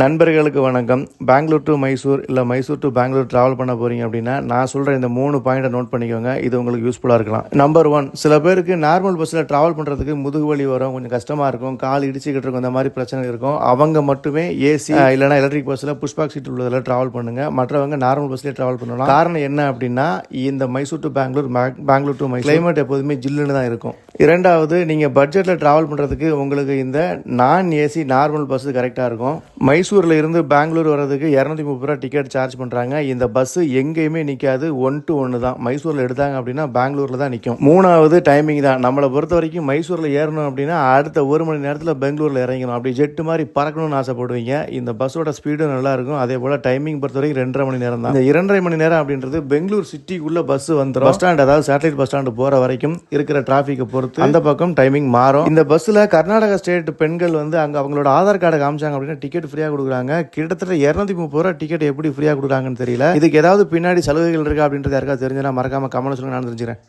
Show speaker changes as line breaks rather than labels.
நண்பர்களுக்கு வணக்கம். பெங்களூர் டு மைசூர் இல்லை மைசூர் டு பெங்களூர் ட்ராவல் பண்ண போகிறீங்க அப்படின்னா நான் சொல்கிற இந்த 3 பாயிண்ட்டை நோட் பண்ணிக்கோங்க. இது உங்களுக்கு யூஸ்ஃபுல்லாக இருக்கலாம். நம்பர் 1, சில பேருக்கு நார்மல் பஸ்ஸில் ட்ராவல் பண்ணுறதுக்கு முதுகு வலி வரும், கொஞ்சம் கஷ்டமாக இருக்கும், கால் இடிச்சிக்கிட்டு இருக்கும், இந்த மாதிரி பிரச்சனை இருக்கும். அவங்க மட்டுமே ஏசி இல்லைனா எலக்ட்ரிக் பஸ்ஸில் புஷ்பாக் சீட் உள்ளதில் ட்ராவல் பண்ணுங்கள். மற்றவங்க நார்மல் பஸ்லேயே ட்ராவல் பண்ணலாம். காரணம் என்ன அப்படின்னா இந்த Mysore to Bangalore, Bangalore to Mysore climate எப்போதுமே ஜில்லுன்னு தான் இருக்கும். இரண்டாவது, நீங்கள் பட்ஜெட்டில் ட்ராவல் பண்ணுறதுக்கு உங்களுக்கு இந்த நான் ஏசி நார்மல் பஸ்ஸு கரெக்டாக இருக்கும். மைசூரில் இருந்து பெங்களூர் வர்றதுக்கு 230 ரூபா டிக்கெட் சார்ஜ் பண்ணுறாங்க. இந்த பஸ்ஸு எங்கேயுமே நிற்காது, 1 to 1 தான். மைசூரில் எடுத்தாங்க அப்படின்னா பெங்களூரில் தான் நிற்கும். மூணாவது, டைமிங் தான். நம்மளை பொறுத்த வரைக்கும் மைசூரில் ஏறணும் அப்படின்னா அடுத்த 1 மணி நேரத்தில் பெங்களூரில் இறங்கணும். அப்படி ஜெட்டு மாதிரி பறக்கணும்னு ஆசைப்படுவீங்க. இந்த பஸ்ஸோட ஸ்பீடும் நல்லாயிருக்கும். அதே போல் டைமிங் பொறுத்த வரைக்கும் 2.5 மணி நேரம் தான். இந்த 2.5 மணி நேரம் அப்படின்றது பெங்களூர் சிட்டிக்குள்ளே பஸ் வந்துடும். பஸ் ஸ்டாண்ட், அதாவது சேட்டலைட் பஸ் ஸ்டாண்டு போகிற வரைக்கும் இருக்கிற டிராஃபிக்கை பொறுத்து அந்த பக்கம் டைமிங் மாறும். இந்த பஸ்ஸில் கர்நாடகா ஸ்டேட் பெண்கள் வந்து அங்கே அவங்களோட ஆதார் கார்டை காமிச்சாங்க அப்படின்னா டிக்கெட் ஃப்ரீயாக கொடுக்குறாங்க. கிட்டத்தட்ட 230 ரூபா டிக்கெட் எப்படி ஃப்ரீயாக கொடுக்குறாங்கன்னு தெரியல. இதுக்கு ஏதாவது பின்னாடி சலுகைகள் இருக்கா அப்படின்றது யாருக்காவது தெரிஞ்சுன்னா மறக்காம கமெண்ட் சொல்லுங்க, நான் தெரிஞ்சுக்கிறேன்.